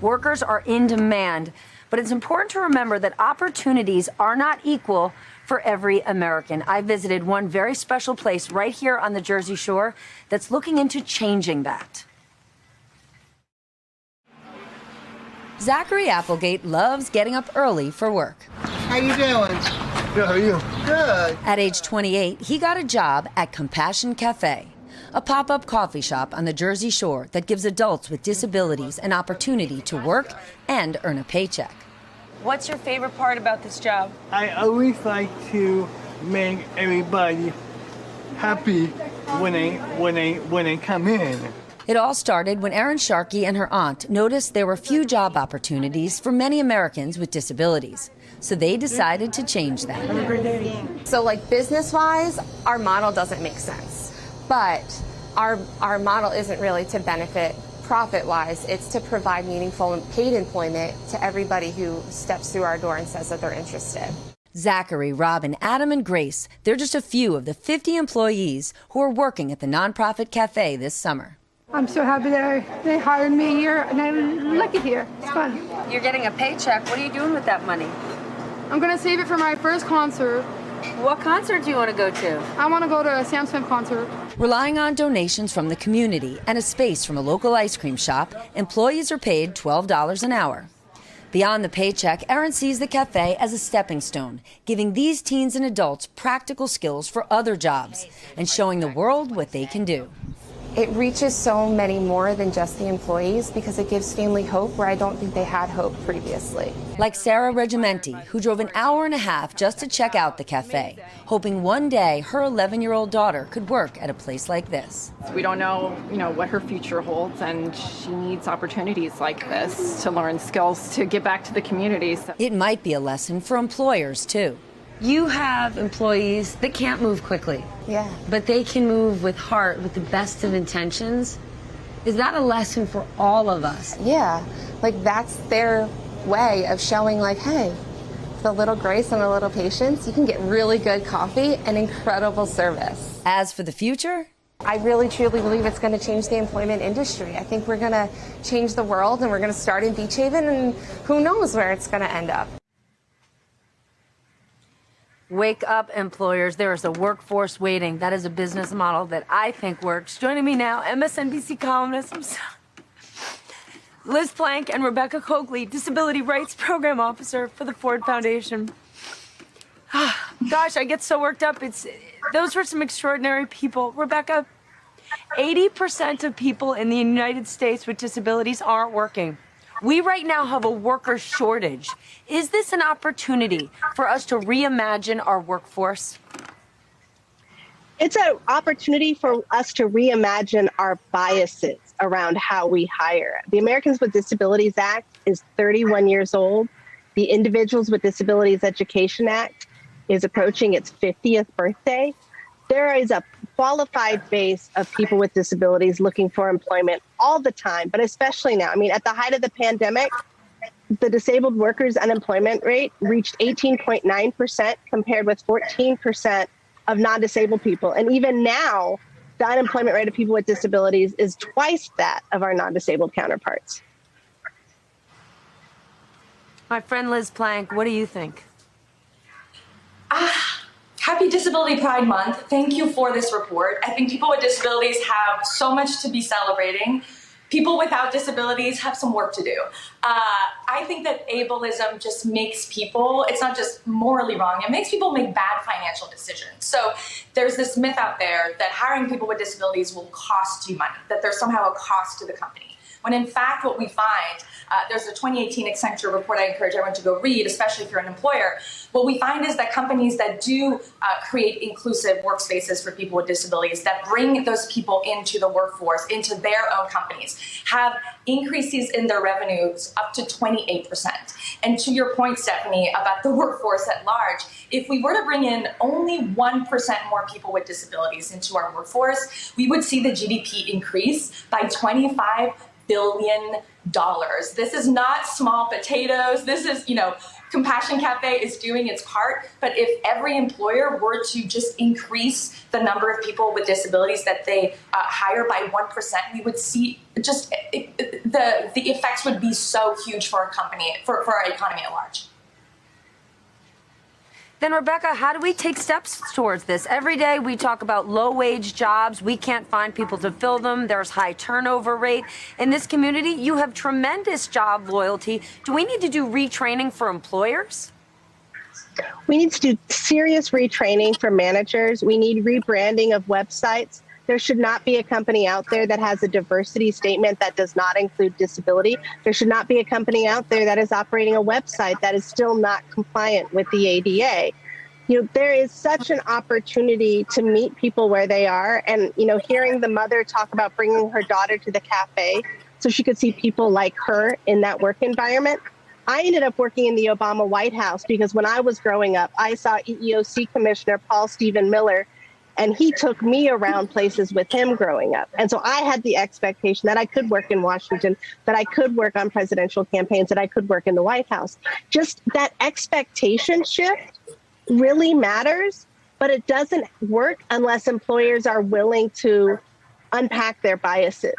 Workers are in demand, but it's important to remember that opportunities are not equal for every American. I visited one very special place right here on the Jersey Shore that's looking into changing that. Zachary Applegate loves getting up early for work. How you doing? Good, how are you? Good. At age 28, he got a job at Compassion Cafe, a pop-up coffee shop on the Jersey Shore that gives adults with disabilities an opportunity to work and earn a paycheck. What's your favorite part about this job? I always like to make everybody happy when they come in. It all started when Erin Sharkey and her aunt noticed there were few job opportunities for many Americans with disabilities. So they decided to change that. Have a great day. So like business-wise, our model doesn't make sense. But our model isn't really to benefit profit-wise. It's to provide meaningful and paid employment to everybody who steps through our door and says that they're interested. Zachary, Robin, Adam, and Grace, they're just a few of the 50 employees who are working at the nonprofit cafe this summer. I'm so happy that they hired me here, and I like it here. It's fun. You're getting a paycheck. What are you doing with that money? I'm going to save it for my first concert. What concert do you want to go to? I want to go to a Sam Smith concert. Relying on donations from the community and a space from a local ice cream shop, employees are paid $12 an hour. Beyond the paycheck, Erin sees the cafe as a stepping stone, giving these teens and adults practical skills for other jobs and showing the world what they can do. It reaches so many more than just the employees because it gives family hope where I don't think they had hope previously. Like Sarah Regimenti, who drove an hour and a half just to check out the cafe, hoping one day her 11-year-old daughter could work at a place like this. We don't know, what her future holds, and she needs opportunities like this to learn skills to give back to the community. It might be a lesson for employers, too. You have employees that can't move quickly. Yeah. But they can move with heart, with the best of intentions. Is that a lesson for all of us? Yeah. Like that's their way of showing like, hey, with a little grace and a little patience, you can get really good coffee and incredible service. As for the future? I really truly believe it's going to change the employment industry. I think we're going to change the world, and we're going to start in Beach Haven, and who knows where it's going to end up. Wake up, employers. There is a workforce waiting. That is a business model that I think works. Joining me now, MSNBC columnist Liz Plank and Rebecca Coakley, Disability Rights Program Officer for the Ford Foundation. Gosh, I get so worked up. Those were some extraordinary people. Rebecca, 80% of people in the United States with disabilities aren't working. We right now have a worker shortage. Is this an opportunity for us to reimagine our workforce? It's an opportunity for us to reimagine our biases around how we hire. The Americans with Disabilities Act is 31 years old. The Individuals with Disabilities Education Act is approaching its 50th birthday. There is a qualified base of people with disabilities looking for employment all the time, but especially now. I mean, at the height of the pandemic, the disabled workers' unemployment rate reached 18.9% compared with 14% of non-disabled people. And even now, the unemployment rate of people with disabilities is twice that of our non-disabled counterparts. My friend Liz Plank, what do you think? Happy Disability Pride Month. Thank you for this report. I think people with disabilities have so much to be celebrating. People without disabilities have some work to do. I think that ableism just makes people, it's not just morally wrong, it makes people make bad financial decisions. So there's this myth out there that hiring people with disabilities will cost you money, that there's somehow a cost to the company. When in fact what we find, there's a 2018 Accenture report I encourage everyone to go read, especially if you're an employer. What we find is that companies that do create inclusive workspaces for people with disabilities, that bring those people into the workforce, into their own companies, have increases in their revenues up to 28%. And to your point, Stephanie, about the workforce at large, if we were to bring in only 1% more people with disabilities into our workforce, we would see the GDP increase by $25 billion. This is not small potatoes. This is, Compassion Cafe is doing its part, but if every employer were to just increase the number of people with disabilities that they hire by 1%, we would see just the effects would be so huge for our company, for our economy at large. Then, Rebecca, how do we take steps towards this? Every day we talk about low-wage jobs. We can't find people to fill them. There's high turnover rate. In this community, you have tremendous job loyalty. Do we need to do retraining for employers? We need to do serious retraining for managers. We need rebranding of websites. There should not be a company out there that has a diversity statement that does not include disability. There should not be a company out there that is operating a website that is still not compliant with the ADA. There is such an opportunity to meet people where they are. And, hearing the mother talk about bringing her daughter to the cafe so she could see people like her in that work environment. I ended up working in the Obama White House because when I was growing up, I saw EEOC Commissioner Paul Stephen Miller, and he took me around places with him growing up. And so I had the expectation that I could work in Washington, that I could work on presidential campaigns, that I could work in the White House. Just that expectation shift really matters, but it doesn't work unless employers are willing to unpack their biases